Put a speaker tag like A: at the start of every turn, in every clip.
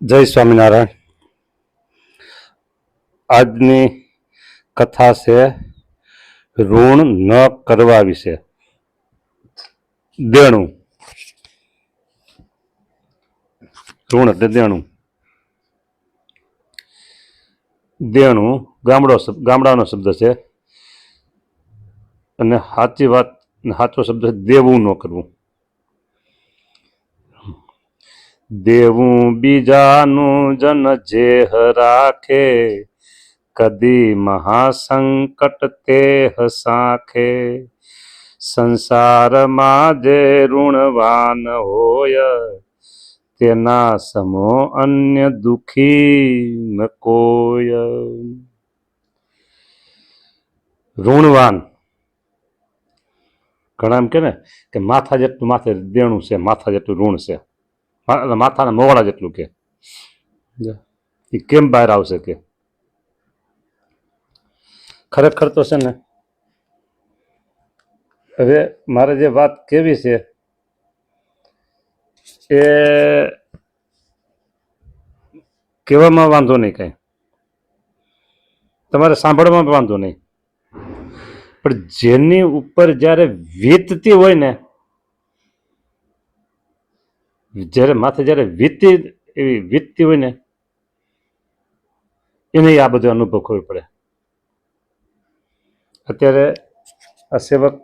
A: જય સ્વામિનારાયણ. આજની કથા છે ઋણ ન કરવા વિશે. દેણું. ઋણ એટલે દેણું. દેણું ગામડાનો શબ્દ છે અને સાચી વાત, સાચો શબ્દ છે દેવું ન કરવું. દેવું બીજાનું જન જેહ રાખે, કદી મહાસંકટ તેહ સાખે. સંસારમાં જે ઋણવાન હોય, તેના સમો અન્ય દુખી ન કોઈ. ઋણવાન ઘણા એમ કે માથા જેટલું માથે દેણું છે, માથા જેટલું ઋણ છે, માથાના મોવડા જેટલું કે એ કેમ બહાર આવશે કે ખરેખર તો છે ને. હવે મારે જે વાત કેવી છે એ કહેવામાં વાંધો નહીં, કાંઈ તમારે સાંભળવામાં વાંધો નહીં, પણ જેની ઉપર જ્યારે વીતતી હોય ને, જ્યારે માથે જ્યારે વીતતી હોય ને, એને આ બધો અનુભવ કરવો પડે. અત્યારે આ સેવક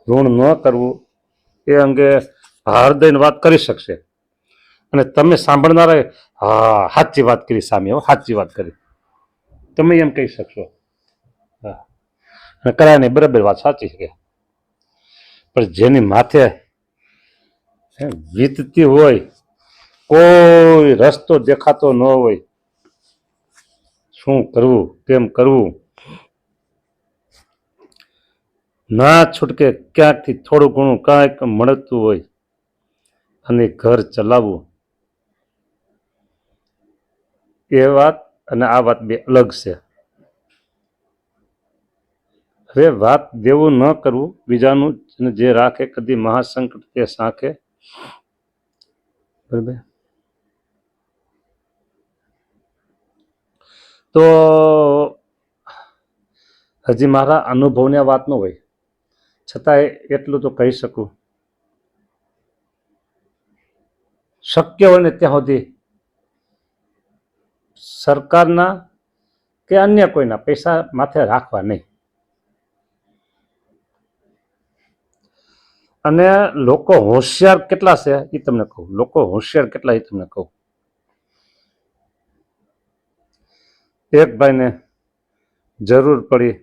A: ઋણ ન કરવું એ અંગે ભાર દઈને વાત કરી શકશે અને તમે સાંભળનારા હા સાચી વાત કરી, સામે સાચી વાત કરી તમે એમ કહી શકશો. હા, અને કરાય નહીં, બરાબર વાત સાચી છે. પણ જેની માથે વીતતી હોય, કોઈ રસ્તો દેખાતો ન હોય, શું કરવું કેમ કરવું ના છૂટકે, ક્યાંકથી થોડું ઘણું કાંઈક મળતું હોય અને ઘર ચલાવવું, એ વાત અને આ વાત બે અલગ છે. હવે વાત દેવું ન કરવું, બીજાનું જે રાખે કદી મહાસંકટ તે સાખે. બરાબર. તો હજી મારા અનુભવની વાત ન હોય, છતાંય એટલું તો કહી શકું, શક્ય હોય ને ત્યાં સુધી સરકારના કે અન્ય કોઈના પૈસા માથે રાખવા નહીં. અને લોકો હોશિયાર કેટલા છે એ તમને કહું, લોકો હોશિયાર કેટલા એ તમને કહું. એક ભાઈને જરૂર પડી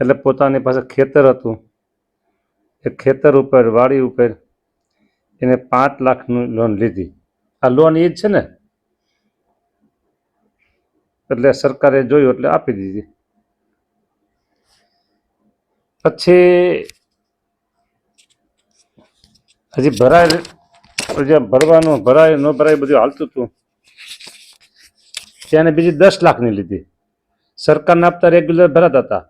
A: એટલે પોતાની પાસે ખેતર હતું, એ ખેતર ઉપર, વાડી ઉપર એને 5 લાખની લોન લીધી. આ લોન એ જ છે ને, એટલે સરકારે જોયું એટલે આપી દીધી. પછી હજી ભરાય, ભરવાનું ભરાય ન ભરાય બધું હાલતું હતું, ત્યાં બીજી 10 લાખની લીધી. સરકારના હપ્તા રેગ્યુલર ભરાતા હતા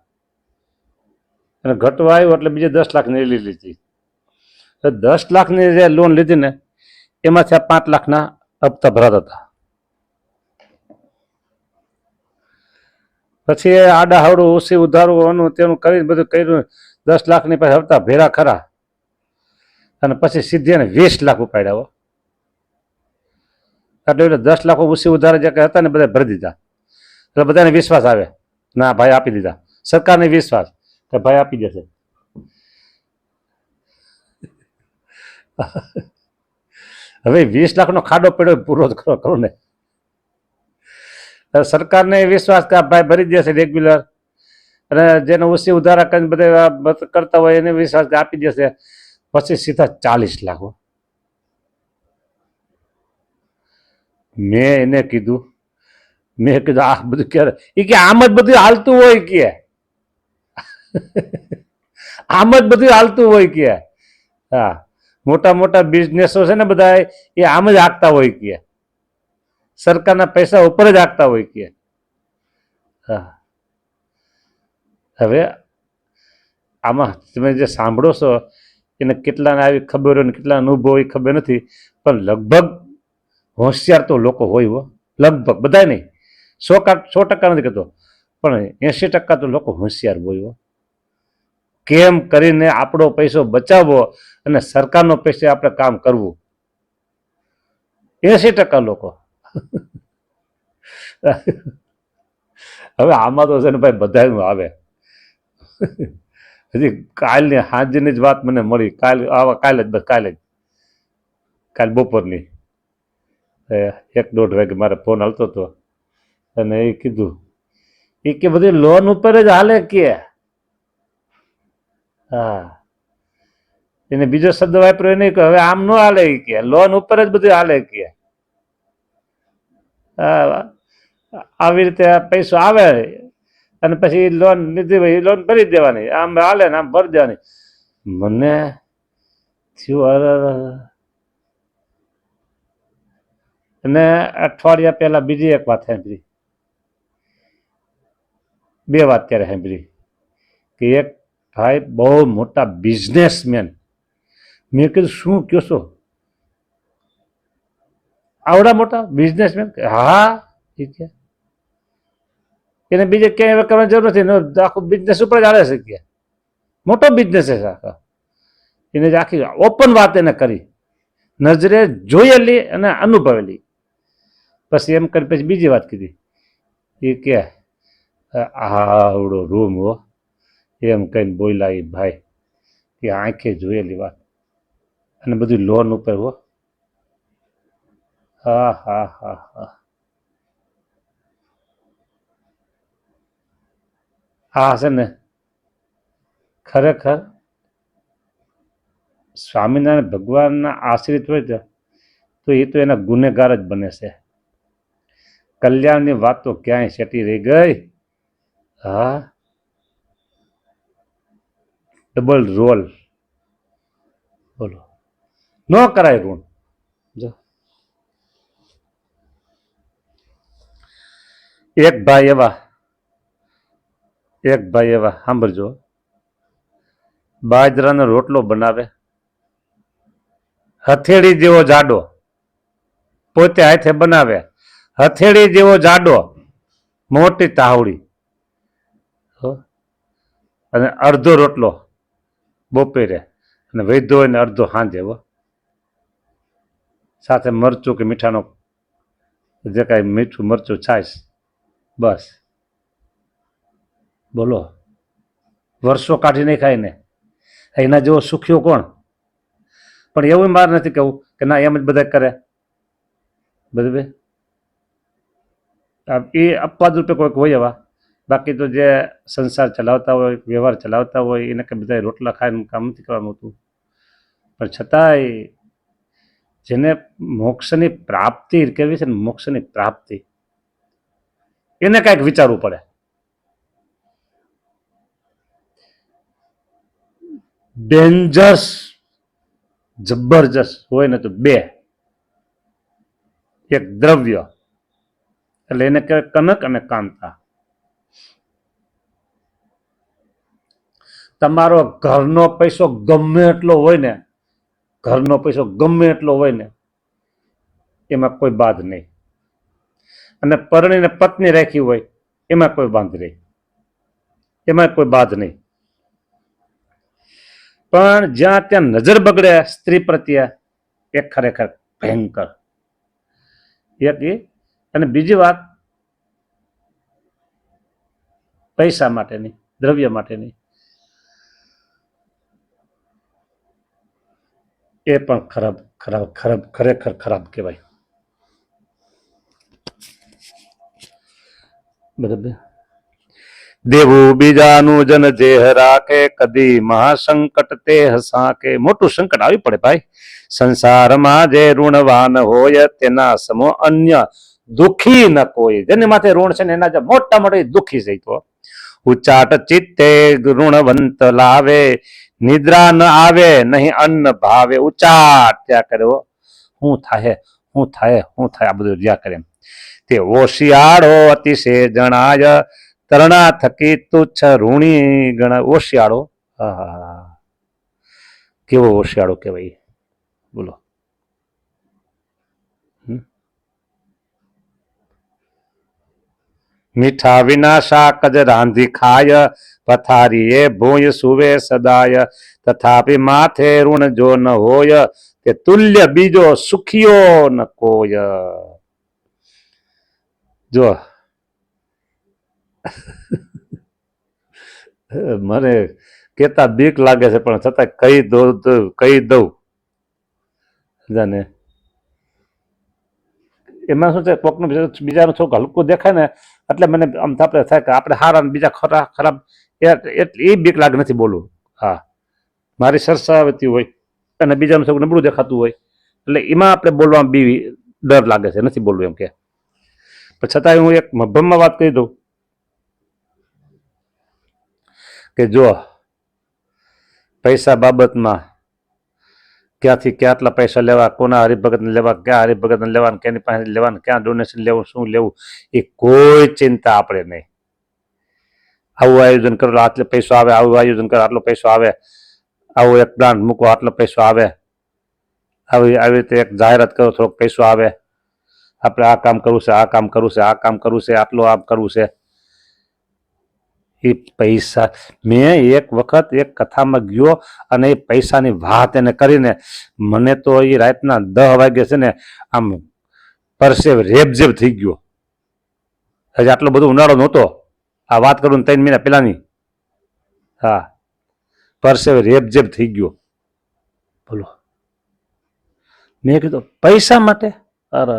A: અને ઘટવા આવ્યો એટલે બીજી 10 લાખની લીધી. 10 લાખની જે લોન લીધી ને એમાંથી આ 5 લાખના હપ્તા ભરાતા હતા. પછી આડા હવડું ઓછી ઉધારું તેનું કરીને બધું કર્યું, 10 લાખની પાસે હપ્તા ભેરા ખરા અને પછી સીધી એને 20 લાખ ઉપાડ્યા. એટલે 10 લાખ ઓછી ઉધાર જે હતા ને બધા ભરી દીધા. એટલે બધાને વિશ્વાસ આવે, ના ભાઈ આપી દીધા, સરકારને વિશ્વાસ કે ભાઈ આપી દેશે. હવે 20 લાખનો ખાડો પડ્યો, પૂરો કરો ને. સરકારને વિશ્વાસ કે ભાઈ ભરી દેશે રેગ્યુલર, અને જેને ઓછી ઉધારા કરીને બધા કરતા હોય એને વિશ્વાસ કે આપી દેશે. પછી સીધા 40 લાખ. મેં એને કીધું આ બધું ક્યારે, એ કે આમ જ બધું હાલતું હોય કે, આમ જ બધું હાલતું હોય કે. હા, મોટા મોટા બિઝનેસો છે ને બધા એ આમ જ હાંકતા હોય કે, સરકારના પૈસા ઉપર જ હાંકતા હોય કે. હા, હવે આમાં તમે જે સાંભળો છો એને કેટલાને આવી ખબર હોય ને કેટલા અનુભવ એ ખબર નથી, પણ લગભગ હોશિયાર તો લોકો હોય હો, લગભગ બધા નહીં, 100% નથી કહેતો, પણ 80% તો લોકો હોશિયાર હોય હો. કેમ કરીને આપણો પૈસો બચાવવો અને સરકારનો પૈસે આપણે કામ કરવું, 80% લોકો. હવે આમાં તો છે ને ભાઈ બધાનું આવે. હજી કાલની સાંજની જ વાત મને મળી, કાલે બપોરની 1-1.5 વાગે મારે ફોન આવતો હતો અને એ કીધું કે બધી લોન ઉપર જ હાલે કે. હા, એને બીજો શબ્દ વાપર્યો એ નહીં કે હવે આમ ન હાલે કે, લોન ઉપર જ બધું હાલે કે. આવી રીતે પૈસો આવે અને પછી લોન લીધી હોય લોન ભરી દેવાની, આમ હાલે ને આમ ભરી દેવાની. મને થયું અને અઠવાડિયા પહેલા બીજી એક વાત સાંભળી, 2 વાત ત્યારે સાંભળી કે એક ભાઈ બહુ મોટા બિઝનેસમેન. મેં કીધું શું કહો છો, આવડા મોટા બિઝનેસમેન? હા, ઠીક છે, એને બીજે ક્યાંય કરવાની જરૂર નથી, આખું બિઝનેસ ઉપર જ હાલે છે કે, મોટો બિઝનેસ છે આખો. એને જ આખી ઓપન વાત એને કરી, નજરે જોયેલી અને અનુભવેલી. પછી એમ કરી પછી બીજી વાત કીધી એ કે આવડો રૂમ હો, એમ કહીને બોલ્યા એ ભાઈ કે આંખે જોયેલી વાત, અને બધું લોન ઉપર હો. હા હા હા હા, હા છે ને, ખરેખર સ્વામિનારાયણ ભગવાનના આશ્રિત હોય તો એ તો એના ગુનેગાર જ બને છે. કલ્યાણની વાત તો ક્યાંય સેટી રહી ગઈ. હા, ડબલ રોલ, બોલો, ન કરાય ઋણ. જો એક ભાઈ એવા સાંભળજો, બાજરાનો રોટલો બનાવે, હથેળી જેવો જાડો, પોતે હાથે બનાવે, હથેળી જેવો જાડો, મોટી તાવડી, અને અડધો રોટલો બપોરે અને વૈધો હોય ને અડધો સાંજે, સાથે મરચું કે મીઠાનો જે કાંઈ મીઠું મરચું છાશ, બસ. બોલો, વર્ષો કાઢી નહીં ખાય ને, એના જેવો સુખ્યો કોણ? પણ એવું માર નથી કહેવું કે ના એમ જ બધા કરે, બરાબર. એ અપવાદ રૂપે કોઈક હોય એવા, બાકી તો જે સંસાર ચલાવતા હોય, વ્યવહાર ચલાવતા હોય એને કંઈ બધા રોટલા ખાઈને કામ નથી કરવાનું હતું. પણ છતાંય જેને મોક્ષની પ્રાપ્તિ કેવી છે ને, મોક્ષની પ્રાપ્તિ, એને કાંઈક વિચારવું પડે. ડેન્જરસ જબરજસ્ત હોય ને તો 2, એક દ્રવ્ય એટલે એને કહેવાય કનક અને કાંતા. તમારો ઘરનો પૈસો ગમે એટલો હોય ને, ઘરનો પૈસો ગમે એટલો હોય ને, એમાં કોઈ બાદ નહીં. અને પરણીને પત્ની રાખી હોય એમાં કોઈ બાંધ નહીં, એમાં કોઈ બાદ નહીં. પણ જ્યાં ત્યાં નજર બગડે સ્ત્રી પ્રત્યે એ ખરેખર ભયંકર. એક એ, અને બીજી વાત પૈસા માટેની, દ્રવ્ય માટેની, એ પણ ખરેખર ખરાબ કહેવાય. બરાબર. દેવું બીજાનું જન જેહ રાખે, કદી મહાસંકટ તે હસાકે. મોટું સંકટ આવી પડે ભાઈ સંસારમાં, જે ઋણવાન હોય તેના સમો અન્ય દુઃખી ન કોઈ. જેની માથે ઋણ છે ને એના જે મોટા મોટા દુઃખી છે. તો ઉચાટ ચિત્તે ઋણવંત લાવે, નિદ્રા ન આવે નહીં અન્ન ભાવે. ઉચાટ ત્યાં કર્યો, શું થાય શું થાય શું થાય, આ બધું જ્યાં કરે. તે ઓશિયાળો અતિશય જણાય, તરણા થકી તુચ્છ ઋણી ગણાય. ઓશિયાળો, કેવો હોશિયાળો કહેવાય, બોલો. મીઠા વિના શાક જ રાંધી ખાય, પથારીએ ભોય સુવે સદાય, તથાપિ માથે ઋણ જો ન હોય, તે તુલ્ય બીજો સુખિયો ન કોઈ. જો મને કેતા બીક લાગે છે, પણ છતાં કહી દઉં જાને. એમાં શું છે, કોકનું બીજાનું થોડુંક હલકું દેખાય ને એટલે મને આમ આપણે થાય કે આપણે સારા ને બીજા ખરાબ, એ બીક લાગે નથી બોલવું. હા, મારી સરસાવતી હોય અને બીજાનું થોડુંક નબળું દેખાતું હોય એટલે એમાં આપણે બોલવામાં બી ડર લાગે છે, નથી બોલવું એમ કે. પણ છતાંય હું એક મભમમાં વાત કહી દઉં કે જો પૈસા બાબતમાં ક્યાંથી ક્યાંટલા પૈસા લેવા, કોના હરિભગતને લેવા, ક્યાં હરિભગતને લેવા, કેની પાસે લેવાનું, ક્યાં ડોનેશન લેવું, શું લેવું, એ કોઈ ચિંતા આપણે નહીં. આવું આયોજન કરો આટલો પૈસો આવે, આવું આયોજન કરો આટલો પૈસો આવે, આવો એક પ્લાન્ટ મૂકો આટલો પૈસો આવે, આવી રીતે એક જાહેરાત કરો થોડોક પૈસો આવે, આપણે આ કામ કરવું છે, આ કામ કરવું છે, આ કામ કરવું છે, આટલું આમ કરવું છે. એ પૈસા, મેં એક વખત એક કથામાં ગયો અને એ પૈસાની વાત એને કરીને મને તો એ રાતના 10 વાગે છે ને આમ પરસેવ રેબઝેબ થઈ ગયો. હજી આટલો બધો ઉનાળો નહોતો, આ વાત કરું ને 3 મહિના પહેલાની. હા, પરસેવ રેબઝેબ થઈ ગયો. બોલો, મેં કીધું પૈસા માટે? અરે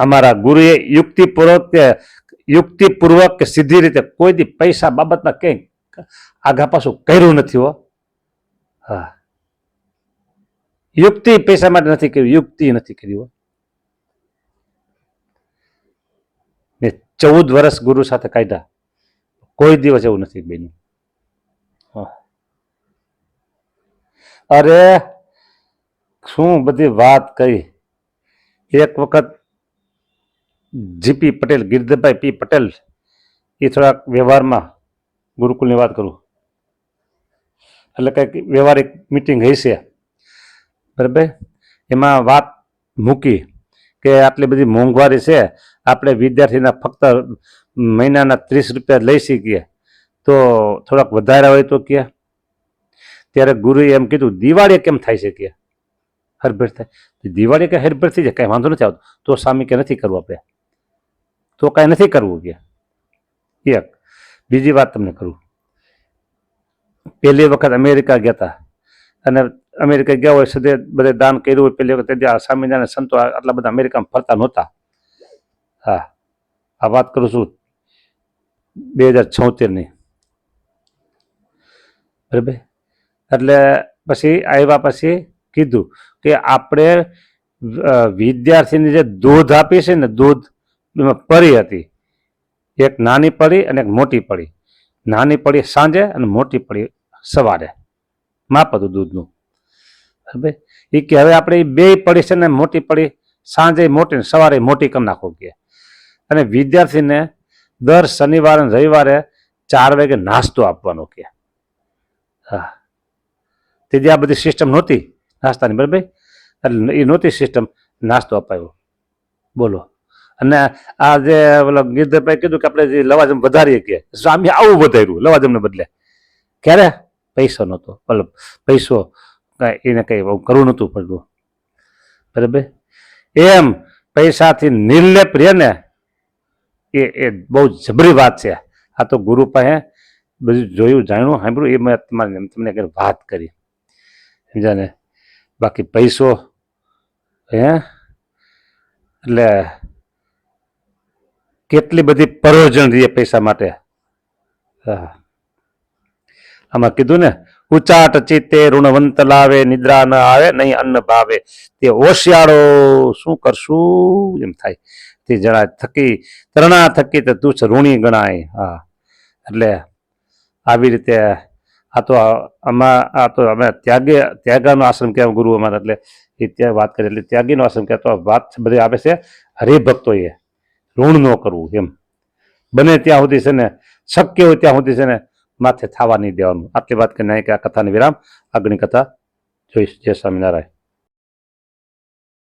A: અમારા ગુરુએ યુક્તિપૂર્વક કે સીધી રીતે કોઈ દી પૈસા બાબતમાં કંઈ આગા પાછું કર્યું નથી હો. હા, યુક્તિ પૈસા માટે નથી કર્યું, યુક્તિ નથી કર્યું. મેં 14 વર્ષ ગુરુ સાથે કાઢ્યા, કોઈ દિવસ એવું નથી બન્યું. અરે શું બધી વાત કહી. એક વખત જીપી પટેલ, ગિરધરભાઈ પી પટેલ, એ થોડાક વ્યવહારમાં, ગુરુકુલની વાત કરું એટલે કંઈક વ્યવહારિક મિટિંગ હશે બરાબર, એમાં વાત મૂકી કે આટલી બધી મોંઘવારી છે, આપણે વિદ્યાર્થીના ફક્ત મહિનાના 30 રૂપિયા લઈ શકીએ, તો થોડાક વધારે હોય તો કે. ત્યારે ગુરુએ એમ કીધું દિવાળી કેમ થાય છે કે હરભેર થાય, દિવાળી કે હરભેર થઈ જાય, કાંઈ વાંધો નથી આવતો. તો સામી કે નથી કરવું, આપણે તો કાંઈ નથી કરવું કે. એક બીજી વાત તમને કરું, પહેલી વખત અમેરિકા ગયા હતા અને અમેરિકા ગયા હોય સદે બધે દાન કર્યું હોય, પહેલી વખત ત્યાં સ્વામિનારાયણ સંતો આટલા બધા અમેરિકામાં ફરતા નહોતા. હા, આ વાત કરું છું 2076ની બરાબર. એટલે પછી આવ્યા પછી કીધું કે આપણે વિદ્યાર્થીની જે દૂધ આપી છે ને, દૂધ એમાં પરી હતી, એક નાની પડી અને એક મોટી પડી. નાની પડી સાંજે અને મોટી પડી સવારે, માપ હતું દૂધનું બરાબર. એ કે હવે આપણે એ બે પડી છે ને, મોટી પડી સાંજે મોટી ને સવારે મોટી કરી નાખો કે. અને વિદ્યાર્થીને દર શનિવારે રવિવારે 4 વાગે નાસ્તો આપવાનો કે. હા, તેથી આ બધી સિસ્ટમ નહોતી નાસ્તાની બરાબર, એટલે એ નહોતી સિસ્ટમ, નાસ્તો અપાયો. બોલો. અને આ જે ઓલા ગિરધરભાઈ કીધું કે આપણે જે લવાજમ વધારીએ કે, સ્વામી આવું વધાર્યું લવાજમને બદલે. ક્યારે? પૈસો નહોતો, મતલબ પૈસો એને કંઈ કરવું નહોતું પડતું બરાબર. એમ પૈસાથી નિર્લેપ રહે ને, એ બહુ જબરી વાત છે. આ તો ગુરુ પાસે બધું જોયું, જાણ્યું, સાંભળ્યું, એ મેં તમને વાત કરી સમજાને. બાકી પૈસો હે એટલે કેટલી બધી પરોજણ રહે પૈસા માટે. આમાં કીધું ને, ઉચાટ ચિત્તે ઋણવંત લાવે, નિદ્રા ન આવે નહીં અન્ન ભાવે, તે હોશિયાળો શું કરશું એમ થાય. તે જણા થકી તરણા થકી તે તુચ્છ ઋણી ગણાય. હા, એટલે આવી રીતે આ તો અમે ત્યાગાનો આશ્રમ કહેવાય ગુરુ અમારા, એટલે એ ત્યાં વાત કરી એટલે ત્યાગીનો આશ્રમ કહેતો વાત બધી આવે છે. હરિભક્તોએ ઋણ ન કરવું એમ, બને ત્યાં સુધી છે ને, શક્ય હોય ત્યાં સુધી છે ને માથે થવા નહીં દેવાનું. આટલી વાત કરીને કે આ કથાની વિરામ, આગળની કથા જોઈશ. જય સ્વામિનારાયણ.